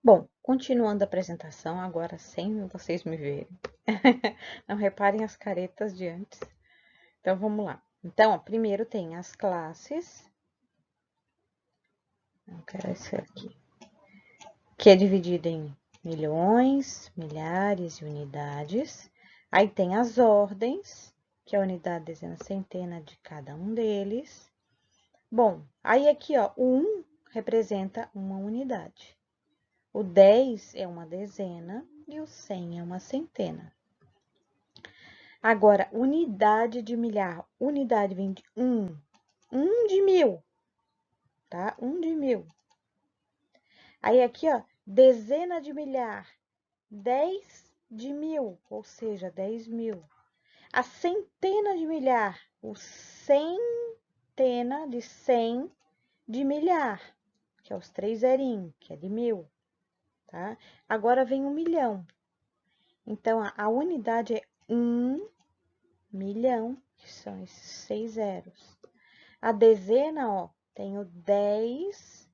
Bom, continuando a apresentação, agora sem vocês me verem. Não reparem as caretas de antes. Então, vamos lá. Então, ó, primeiro tem as classes. Não quero esse aqui. Que é dividida em milhões, milhares e unidades. Aí tem as ordens, que é a unidade, dezena, centena de cada um deles. Bom, aí aqui, ó, o 1 representa uma unidade. O 10 é uma dezena e o 100 é uma centena. Agora, unidade de milhar. Unidade vem de 1. 1 de 1000, tá? 1 de 1000. Aí, aqui, ó, dezena de milhar. 10 de 1000, ou seja, 10.000. A centena de milhar. O centena de 100 de milhar, que é os 3 zerinhos, que é de 1000, tá? Agora, vem o milhão. Então, a unidade é 1 milhão, que são esses 6 zeros. A dezena, ó, tem o 10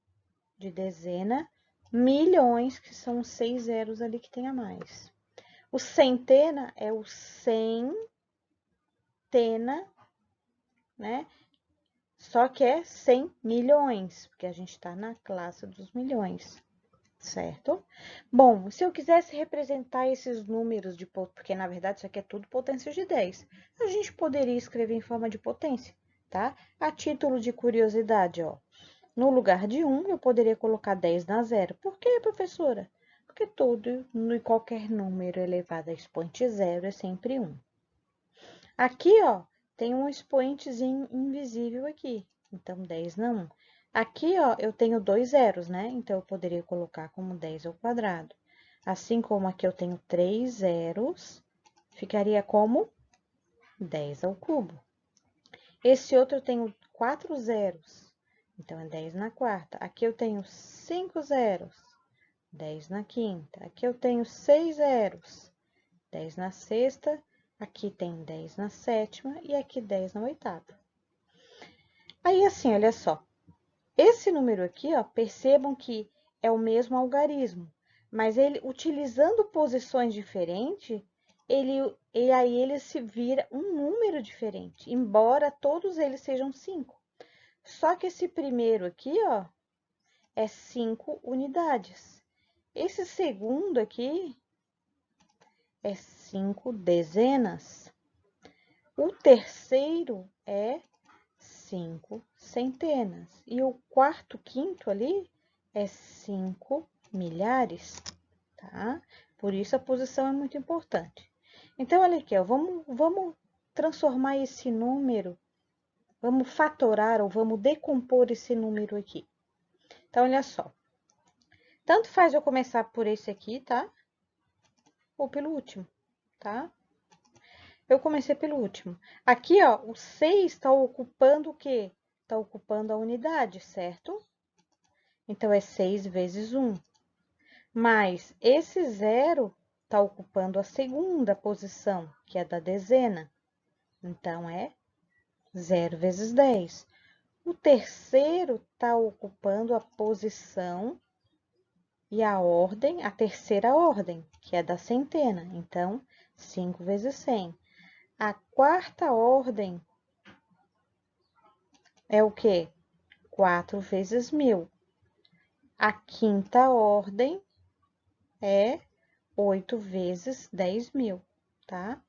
de dezena, milhões, que são os 6 zeros ali que tem a mais. O centena é o centena, né? Só que é 100 milhões, porque a gente tá na classe dos milhões, certo? Bom, se eu quisesse representar esses números de porque na verdade isso aqui é tudo potência de 10, a gente poderia escrever em forma de potência, tá? A título de curiosidade, ó, no lugar de 1, eu poderia colocar 10 na zero. Por quê, professora? Porque todo e qualquer número elevado a expoente zero é sempre 1. Aqui, ó, tem um expoentezinho invisível aqui, então 10 na 1. Aqui, ó, eu tenho 2 zeros, né? Então, eu poderia colocar como 10 ao quadrado. Assim como aqui eu tenho 3 zeros, ficaria como 10 ao cubo. Esse outro eu tenho 4 zeros, então é 10 na quarta. Aqui eu tenho 5 zeros, 10 na quinta. Aqui eu tenho 6 zeros, 10 na sexta. Aqui tem 10 na sétima e aqui 10 na oitava. Aí, assim, olha só. Esse número aqui, ó, percebam que é o mesmo algarismo, mas ele, utilizando posições diferentes, e aí ele se vira um número diferente, embora todos eles sejam 5. Só que esse primeiro aqui, ó, é 5 unidades. Esse segundo aqui é 5 dezenas. O terceiro é 5 centenas. E o quarto, quinto ali é 5 milhares, tá? Por isso a posição é muito importante. Então, olha aqui, ó, vamos transformar esse número, vamos fatorar ou vamos decompor esse número aqui. Então, olha só. Tanto faz eu começar por esse aqui, tá? Ou pelo último, tá? Eu comecei pelo último. Aqui, ó, o 6 está ocupando o quê? Está ocupando a unidade, certo? Então, é 6 vezes 1. Mas esse zero está ocupando a segunda posição, que é da dezena. Então, é 0 vezes 10. O terceiro está ocupando a posição e a ordem, a terceira ordem, que é da centena. Então, 5 vezes 100. A quarta ordem é o quê? 4 vezes 1000. A quinta ordem é 8 vezes 10.000, tá?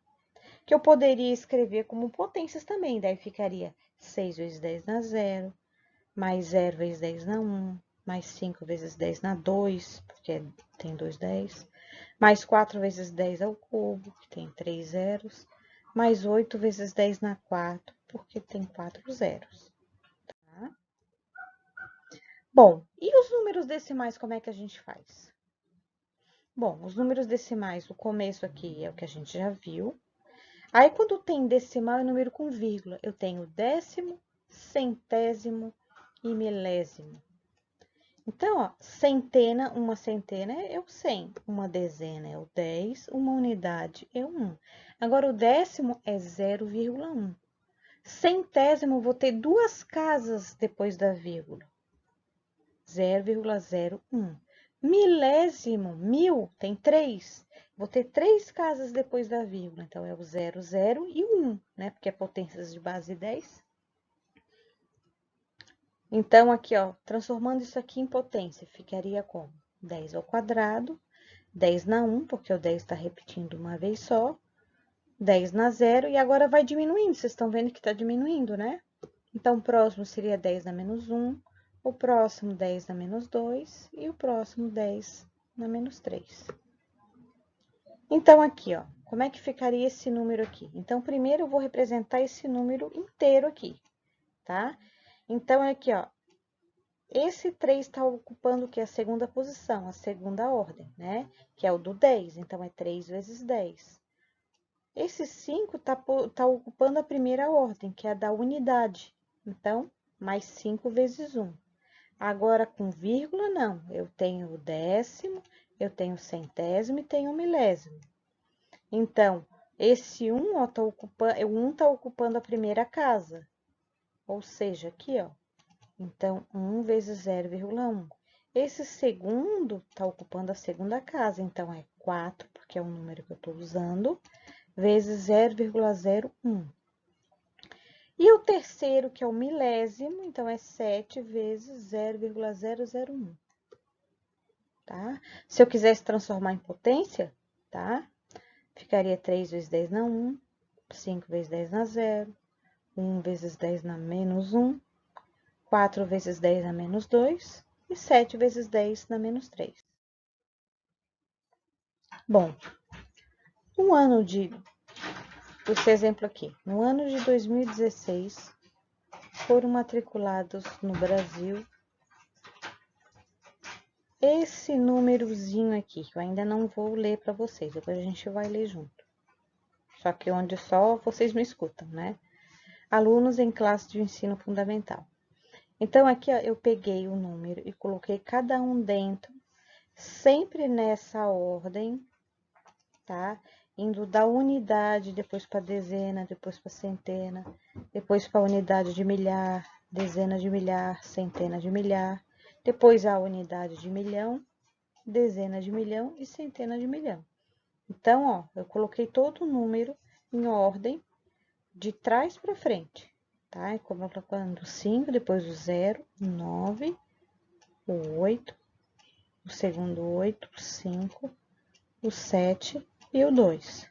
Que eu poderia escrever como potências também, daí ficaria 6 vezes 10 na 0, mais 0 vezes 10 na 1, mais 5 vezes 10 na 2, porque tem 2 10, mais 4 vezes 10 ao cubo, que tem 3 zeros, mais 8 vezes 10 na 4, porque tem 4 zeros. Tá? Bom, e os números decimais, como é que a gente faz? Bom, os números decimais, o começo aqui é o que a gente já viu. Aí, quando tem decimal, é número com vírgula. Eu tenho décimo, centésimo e milésimo. Então, ó, centena, uma centena é o 100, uma dezena é o 10, uma unidade é o 1. Agora, o décimo é 0,1. Centésimo, vou ter duas casas depois da vírgula. 0,01. Milésimo, 1000, tem 3. Vou ter 3 casas depois da vírgula. Então, é o 0, 0 e o 1, né? Porque é potências de base 10. Então, aqui, ó, transformando isso aqui em potência, ficaria como 10 ao quadrado, 10 na 1, porque o 10 está repetindo uma vez só, 10 na 0, e agora vai diminuindo. Vocês estão vendo que está diminuindo, né? Então, o próximo seria 10 na menos 1, o próximo 10 na menos 2 e o próximo 10 na menos 3. Então, aqui, ó, como é que ficaria esse número aqui? Então, primeiro eu vou representar esse número inteiro aqui, tá? Então, aqui, ó, esse 3 está ocupando o que? A segunda posição, a segunda ordem, né? Que é o do 10, então, é 3 vezes 10. Esse 5 está ocupando a primeira ordem, que é a da unidade. Então, mais 5 vezes 1. Agora, com vírgula, não. Eu tenho o décimo, eu tenho o centésimo e tenho o milésimo. Então, esse 1 tá ocupando a primeira casa. Ou seja, aqui, ó. Então, 1 vezes 0,1. Esse segundo está ocupando a segunda casa. Então, é 4, porque é o número que eu estou usando, vezes 0,01. E o terceiro, que é o milésimo, então, é 7 vezes 0,001. Tá? Se eu quisesse transformar em potência, tá? Ficaria 3 vezes 10 na 1, 5 vezes 10 na 0, 1 vezes 10 na menos 1, 4 vezes 10 na menos 2 e 7 vezes 10 na menos 3. Bom, esse exemplo aqui, no ano de 2016, foram matriculados no Brasil esse númerozinho aqui, que eu ainda não vou ler para vocês, depois a gente vai ler junto. Só que onde só vocês me escutam, né? Alunos em classe de ensino fundamental. Então, aqui, ó, eu peguei o número e coloquei cada um dentro, sempre nessa ordem, tá? Indo da unidade, depois para dezena, depois para centena, depois para unidade de milhar, dezena de milhar, centena de milhar, depois a unidade de milhão, dezena de milhão e centena de milhão. Então, ó, eu coloquei todo o número em ordem de trás para frente, tá? E colocando 5, depois o 0, o 9, o 8, o segundo 8, o 5, o 7 e o 2.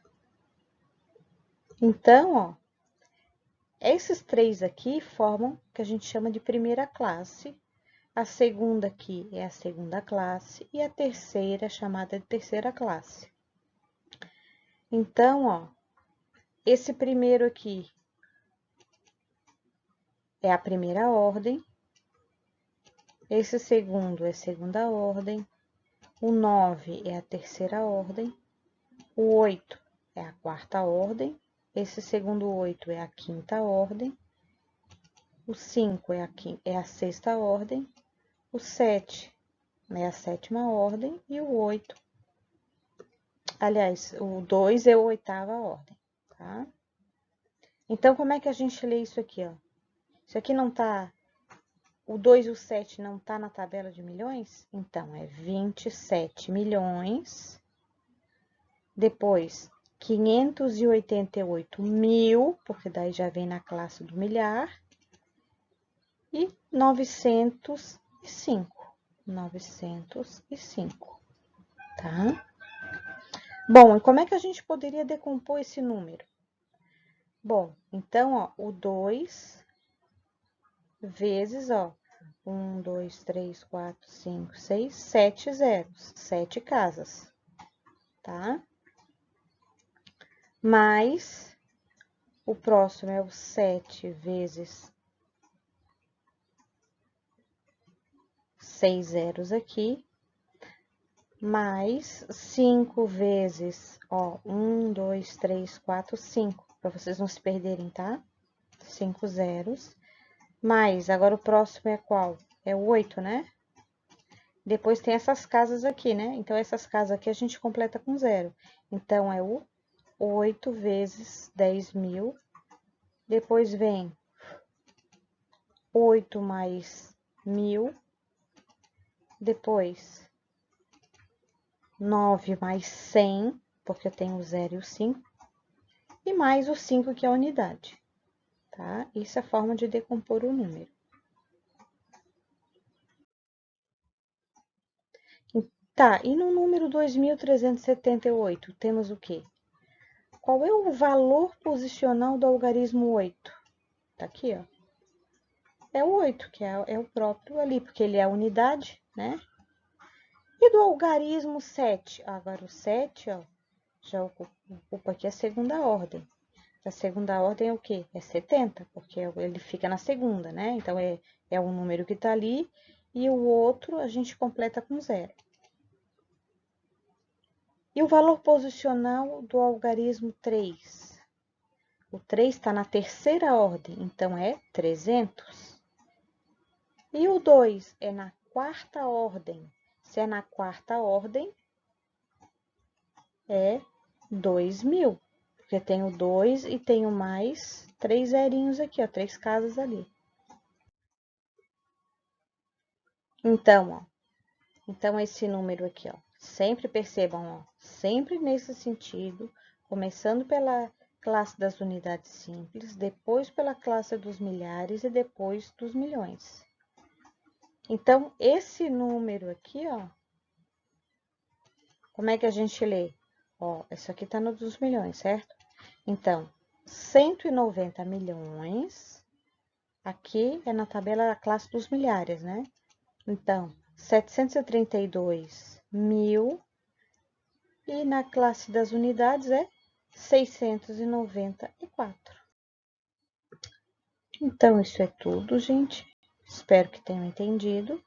Então, ó, esses três aqui formam o que a gente chama de primeira classe. A segunda aqui é a segunda classe e a terceira é chamada de terceira classe. Então, ó, esse primeiro aqui é a primeira ordem, esse segundo é a segunda ordem, o 9 é a terceira ordem, o 8 é a quarta ordem, esse segundo 8 é a quinta ordem, o 5 é a sexta ordem, o 7 é a sétima ordem e o 8, aliás, o 2 é a oitava ordem, tá? Então, como é que a gente lê isso aqui, ó? Isso aqui não tá, o 2 e o 7 não tá na tabela de milhões? Então, é 27 milhões, depois 588 mil, porque daí já vem na classe do milhar, e 905, tá? Bom, e como é que a gente poderia decompor esse número? Bom, então, ó, o 2 vezes, ó, 1, 2, 3, 4, 5, 6, 7 zeros, 7 casas, tá? Mais, o próximo é o 7 vezes 6 zeros aqui, mais 5 vezes, ó, 1, 2, 3, 4, 5, para vocês não se perderem, tá? 5 zeros, mais, agora o próximo é qual? É o 8, né? Depois tem essas casas aqui, né? Então, essas casas aqui a gente completa com zero. Então, é o 8 vezes 10 mil. Depois vem 8 mais 1000. Depois, 9 mais 100, porque eu tenho o 0 e o 5, e mais o 5, que é a unidade, tá? Isso é a forma de decompor o número. Tá, e no número 2378, temos o quê? Qual é o valor posicional do algarismo 8? Tá aqui, ó. É o 8, que é o próprio ali, porque ele é a unidade, né? E do algarismo 7? Agora, o 7, ó, já ocupa aqui a segunda ordem. A segunda ordem é o quê? É 70, porque ele fica na segunda, né? Então, é um número que tá ali, e o outro a gente completa com 0. E o valor posicional do algarismo 3? O 3 está na terceira ordem, então é 300. E o 2 é na quarta ordem. Se é na quarta ordem, é 2.000. Porque tenho 2 e tenho mais 3 zerinhos aqui, ó, 3 casas ali. Então, ó, então esse número aqui, ó, sempre percebam, ó, sempre nesse sentido, começando pela classe das unidades simples, depois pela classe dos milhares e depois dos milhões. Então, esse número aqui, ó, como é que a gente lê? Ó, isso aqui tá no dos milhões, certo? Então, 190 milhões, aqui é na tabela da classe dos milhares, né? Então, 732 mil, e na classe das unidades é 694. Então, isso é tudo, gente. Espero que tenham entendido.